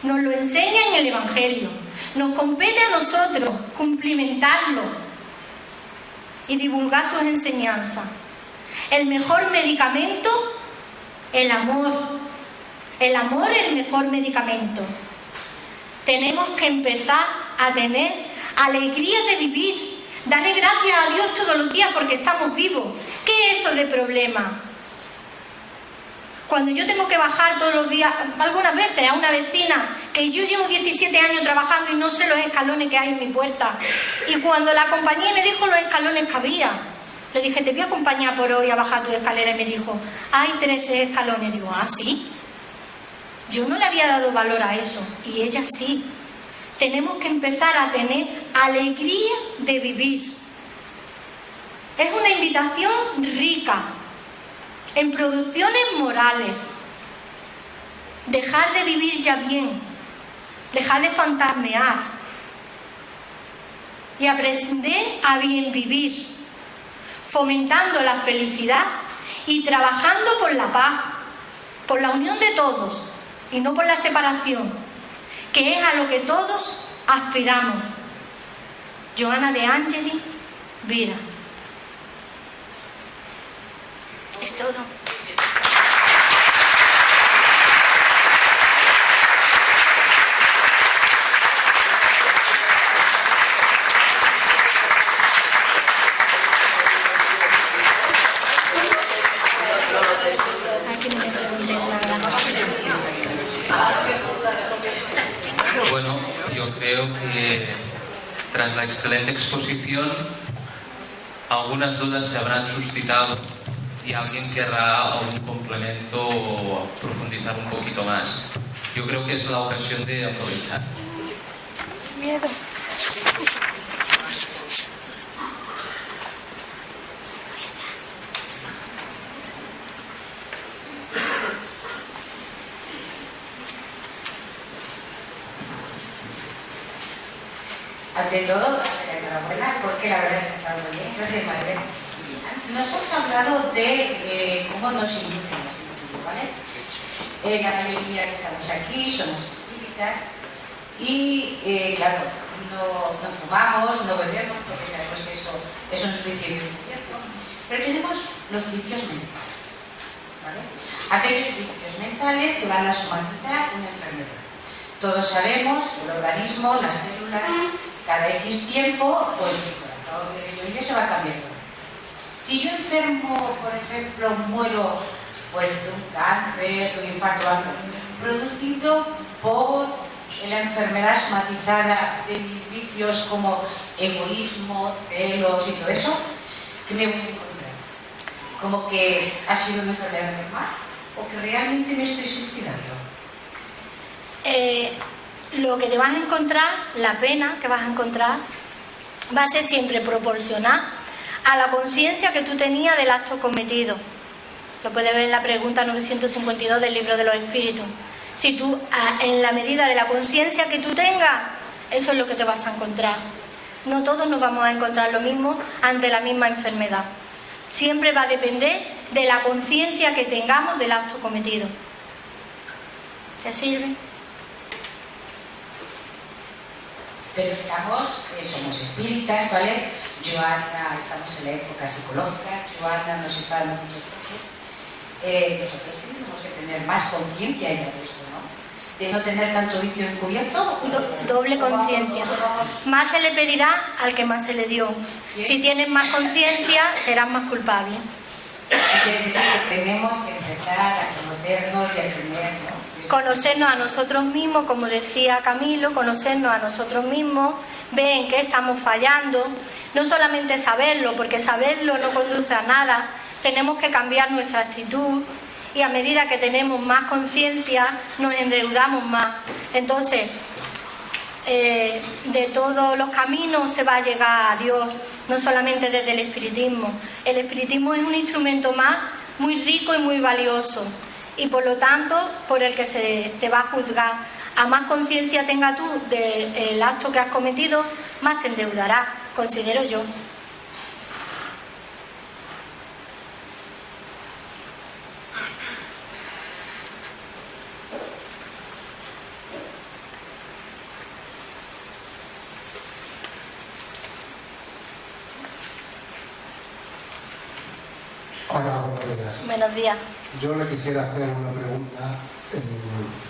nos lo enseña en el Evangelio, nos compete a nosotros cumplimentarlo y divulgar sus enseñanzas. El mejor medicamento, el amor. El amor es el mejor medicamento. Tenemos que empezar a tener alegría de vivir, darle gracias a Dios todos los días porque estamos vivos. ¿Qué es eso de problema? Cuando yo tengo que bajar todos los días, algunas veces a una vecina, que yo llevo 17 años trabajando y no sé los escalones que hay en mi puerta, y cuando la acompañé me dijo los escalones que había, le dije, te voy a acompañar por hoy a bajar tu escalera, y me dijo, hay 13 escalones. Digo, ¿ah, sí? Yo no le había dado valor a eso, y ella sí. Tenemos que empezar a tener alegría de vivir. Es una invitación rica en producciones morales. Dejar de vivir ya bien, dejar de fantasmear y aprender a bien vivir, fomentando la felicidad y trabajando por la paz, por la unión de todos y no por la separación, que es a lo que todos aspiramos. Joana de Angeli, Vera. Es todo. Bueno, yo creo que tras la excelente exposición algunas dudas se habrán suscitado y alguien querrá algún complemento o profundizar un poquito más. Yo creo que es la ocasión de aprovechar. Miedo. Ante todo, enhorabuena, porque la verdad es que ha estado muy bien. Gracias, Maribel. Nos has hablado de cómo nos inducen los individuos, ¿vale? La mayoría que estamos aquí somos espíritas y, claro, no fumamos, no bebemos, porque sabemos que eso es un suicidio. Pero tenemos los vicios mentales, ¿vale? Aquellos vicios mentales que van a somatizar una enfermedad. Todos sabemos que el organismo, las células, cada X tiempo, pues mi corazón, mi riñón y eso va cambiando. Si yo enfermo, por ejemplo, muero pues, de un cáncer, de un infarto, algo, producido por la enfermedad somatizada de mis vicios como egoísmo, celos y todo eso, ¿qué me voy a encontrar? ¿Como que ha sido una enfermedad normal o que realmente me estoy suicidando? Lo que te vas a encontrar, la pena que vas a encontrar, va a ser siempre proporcional a la conciencia que tú tenías del acto cometido. Lo puedes ver en la pregunta 952 del Libro de los Espíritus. Si tú, en la medida de la conciencia que tú tengas, eso es lo que te vas a encontrar. No todos nos vamos a encontrar lo mismo ante la misma enfermedad. Siempre va a depender de la conciencia que tengamos del acto cometido. ¿Te sirve? Pero somos espíritas, ¿vale? Joana, estamos en la época psicológica, Joana nos está dando muchos toques. Nosotros tenemos que tener más conciencia en esto, ¿no? De no tener tanto vicio encubierto. Doble conciencia. Más se le pedirá al que más se le dio. Si tienes más conciencia, serás más culpable. Quiere decir que tenemos que empezar a conocernos y a aprender, ¿no? Conocernos a nosotros mismos, como decía Camilo, conocernos a nosotros mismos, ver en qué estamos fallando, no solamente saberlo, porque saberlo no conduce a nada, tenemos que cambiar nuestra actitud y a medida que tenemos más conciencia nos endeudamos más. Entonces, de todos los caminos se va a llegar a Dios, no solamente desde el espiritismo. El espiritismo es un instrumento más muy rico y muy valioso, y por lo tanto por el que se te va a juzgar. A más conciencia tengas tú del acto que has cometido, más te endeudarás, considero yo. Hola, buenos días. Buenos días. Yo le quisiera hacer una pregunta.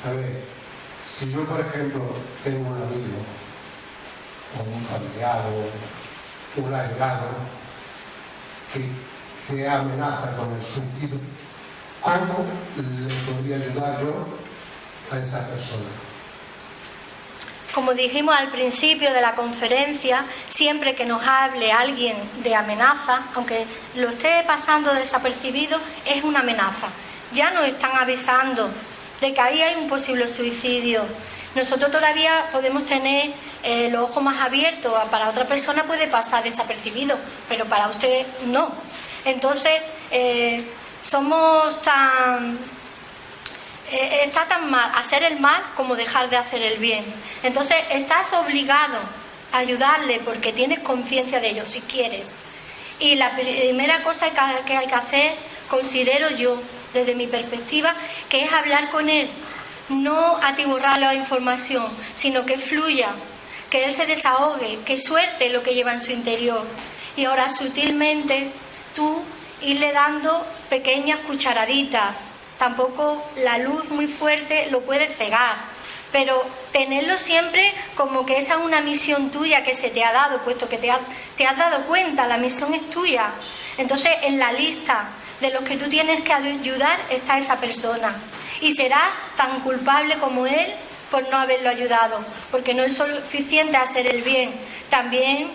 A ver, si yo, por ejemplo, tengo un amigo, o un familiar, o un allegado, que te amenaza con el suicidio, ¿cómo le podría ayudar yo a esa persona? Como dijimos al principio de la conferencia, siempre que nos hable alguien de amenaza, aunque lo esté pasando desapercibido, es una amenaza. Ya nos están avisando de que ahí hay un posible suicidio. Nosotros todavía podemos tener los ojos más abiertos, para otra persona puede pasar desapercibido, pero para usted no. Entonces, somos tan... está tan mal hacer el mal como dejar de hacer el bien. Entonces estás obligado a ayudarle porque tienes conciencia de ello, si quieres. Y la primera cosa que hay que hacer, considero yo, desde mi perspectiva, que es hablar con él, no atiborrar la información, sino que fluya, que él se desahogue, que suelte lo que lleva en su interior. Y ahora sutilmente tú irle dando pequeñas cucharaditas. Tampoco la luz muy fuerte lo puede cegar, pero tenerlo siempre como que esa es una misión tuya que se te ha dado, puesto que te has dado cuenta, la misión es tuya. Entonces en la lista de los que tú tienes que ayudar está esa persona, y serás tan culpable como él por no haberlo ayudado, porque no es suficiente hacer el bien, también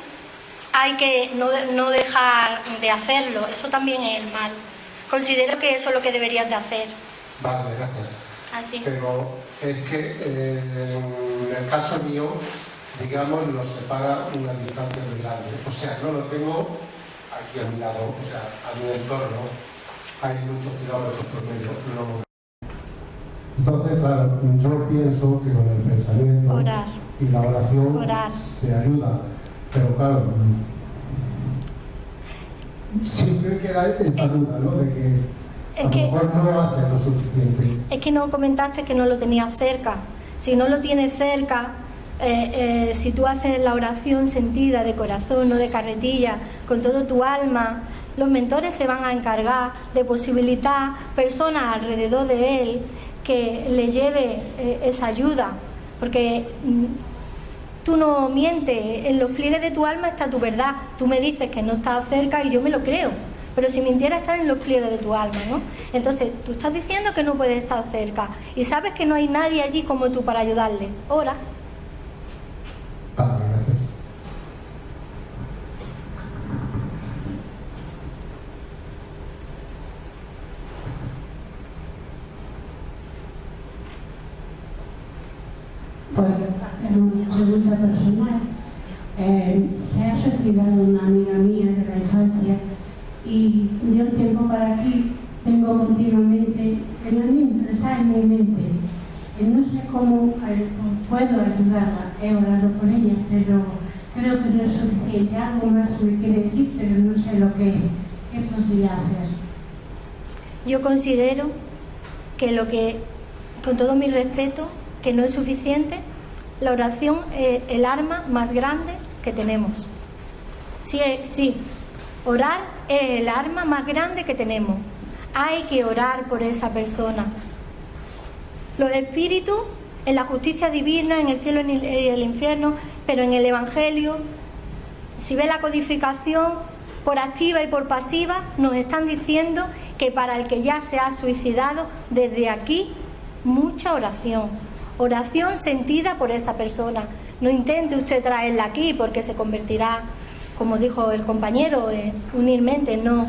hay que no dejar de hacerlo, eso también es el mal. Considero que eso es lo que deberías de hacer. Vale, gracias. A ti. Pero es que en el caso mío, digamos, nos separa una distancia muy grande. O sea, no lo tengo aquí a mi lado, o sea, a mi entorno. Hay muchos kilómetros por medio. No. Entonces, claro, yo pienso que con el pensamiento y la oración se ayuda. Pero claro, siempre queda esa duda, ¿no? De que a lo mejor no haces lo suficiente. Es que no comentaste que no lo tenías cerca. Si no lo tienes cerca, si tú haces la oración sentida de corazón, no de carretilla, con todo tu alma, los mentores se van a encargar de posibilitar personas alrededor de él que le lleve esa ayuda. Porque tú no mientes, en los pliegues de tu alma está tu verdad. Tú me dices que no estás cerca y yo me lo creo, pero si mintiera está en los pliegues de tu alma, ¿no? Entonces tú estás diciendo que no puedes estar cerca y sabes que no hay nadie allí como tú para ayudarle. Ora. Vale, gracias. Por hacer una pregunta personal, Se ha suicidado una amiga mía de la infancia y de un tiempo para aquí tengo continuamente está en mi mente. No sé cómo puedo ayudarla, he orado por ella, pero creo que no es suficiente. Algo más me quiere decir, pero no sé lo que es. ¿Qué podría hacer? Yo considero que con todo mi respeto, que no es suficiente. La oración es el arma más grande que tenemos. Sí, orar es el arma más grande que tenemos. Hay que orar por esa persona. Los espíritus, en la justicia divina, en el cielo y el infierno, pero en el Evangelio, si ve la codificación, por activa y por pasiva, nos están diciendo que para el que ya se ha suicidado, desde aquí, mucha oración. Oración sentida por esa persona. No intente usted traerla aquí porque se convertirá, como dijo el compañero, unirmente. No.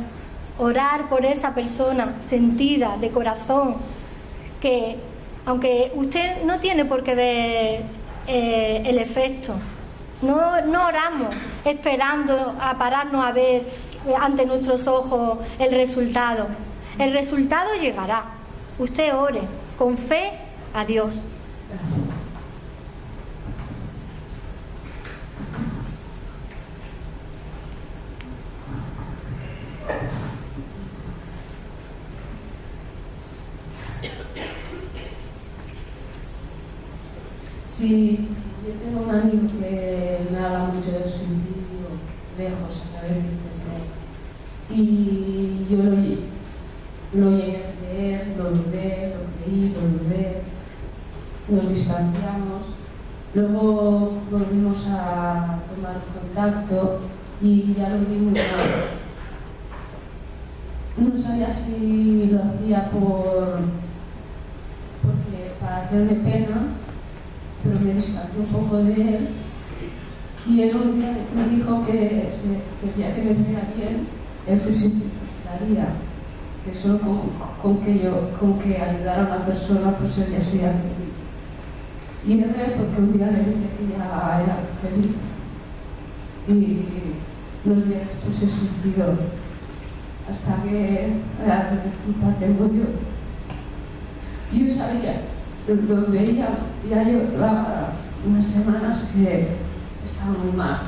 Orar por esa persona sentida, de corazón, que aunque usted no tiene por qué ver el efecto, no oramos esperando a pararnos a ver ante nuestros ojos el resultado. El resultado llegará. Usted ore con fe a Dios. Sí, yo tengo un amigo que me habla mucho del suicidio lejos a través de internet y yo lo llegué a leer, lo dudé, lo creí, lo dudé, nos distanciamos, luego volvimos a tomar contacto y ya lo vi muy mal. No sabía si lo hacía para hacerme pena, pero me distancié un poco de él y él un día me dijo que el día que me viera bien, él se suicidaría, que solo con que ayudara a una persona pues él ya sería feliz. Y es real porque un día le dije que ya era feliz y unos días después se suicidó, hasta que la culpa tengo yo. Yo sabía, lo veía, ya llevaba unas semanas que estaba muy mal.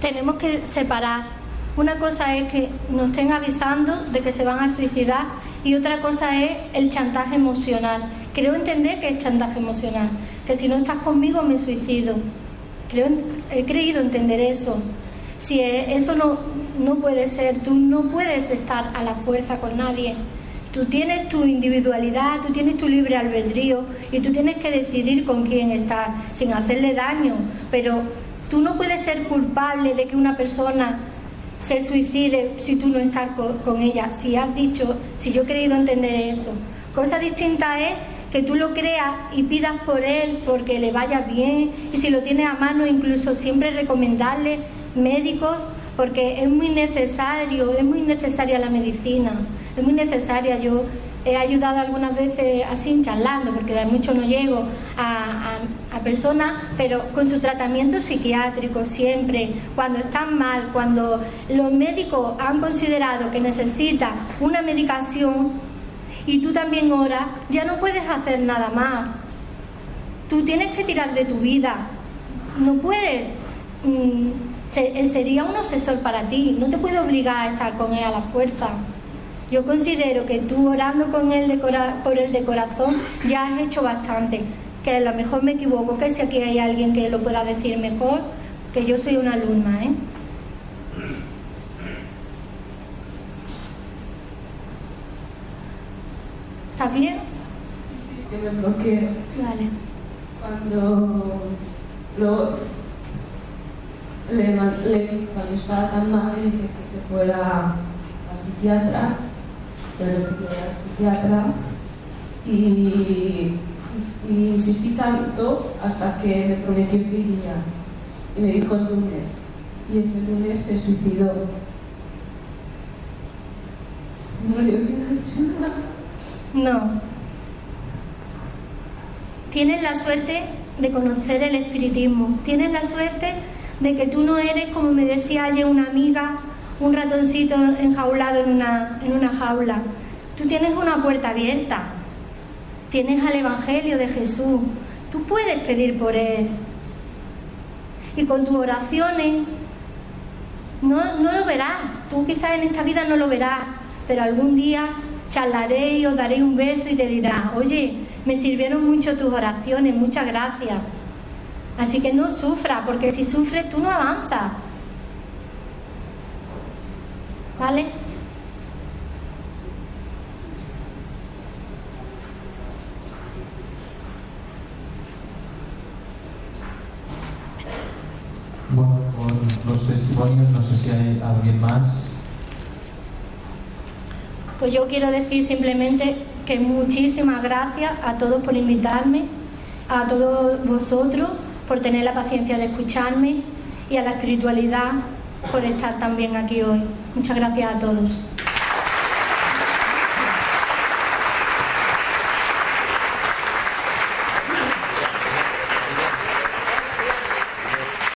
Tenemos que separar. Una cosa es que nos estén avisando de que se van a suicidar y otra cosa es el chantaje emocional. Creo entender que es chantaje emocional, que si no estás conmigo me suicido. He creído entender eso. Si eso no puede ser, tú no puedes estar a la fuerza con nadie. Tú tienes tu individualidad, tú tienes tu libre albedrío y tú tienes que decidir con quién estar sin hacerle daño, pero tú no puedes ser culpable de que una persona se suicide si tú no estás con ella. Si yo he creído entender eso. Cosa distinta es que tú lo creas y pidas por él porque le vaya bien, y si lo tienes a mano incluso siempre recomendarle médicos, porque es muy necesaria la medicina, es muy necesaria. Yo he ayudado algunas veces así charlando, porque de mucho no llego a personas, pero con su tratamiento psiquiátrico siempre, cuando están mal, cuando los médicos han considerado que necesita una medicación y tú también oras, ya no puedes hacer nada más. Tú tienes que tirar de tu vida, no puedes. Él sería un obsesor para ti, no te puede obligar a estar con él a la fuerza. Yo considero que tú orando con él por él de corazón ya has hecho bastante, que a lo mejor me equivoco, que si aquí hay alguien que lo pueda decir mejor, que yo soy una alumna, ¿eh? ¿Estás bien? Sí, es que me bloqueo. Vale. Cuando estaba tan mal, le dije que se fuera a psiquiatra, que lo que quería era psiquiatra, y insistí tanto hasta que me prometió que iría. Y me dijo el lunes, y ese lunes se suicidó. No le hubiera hecho nada. No. Tienes la suerte de conocer el espiritismo. Tienes la suerte de que tú no eres, como me decía ayer una amiga, un ratoncito enjaulado en una jaula. Tú tienes una puerta abierta. Tienes al Evangelio de Jesús. Tú puedes pedir por Él. Y con tus oraciones no lo verás. Tú quizás en esta vida no lo verás, pero algún día charlaré y os daré un beso y te dirá: oye, me sirvieron mucho tus oraciones, muchas gracias. Así que no sufras, porque si sufres tú no avanzas. ¿Vale? Bueno, con los testimonios, no sé si hay alguien más. Pues yo quiero decir simplemente que muchísimas gracias a todos por invitarme, a todos vosotros por tener la paciencia de escucharme y a la espiritualidad por estar también aquí hoy. Muchas gracias a todos.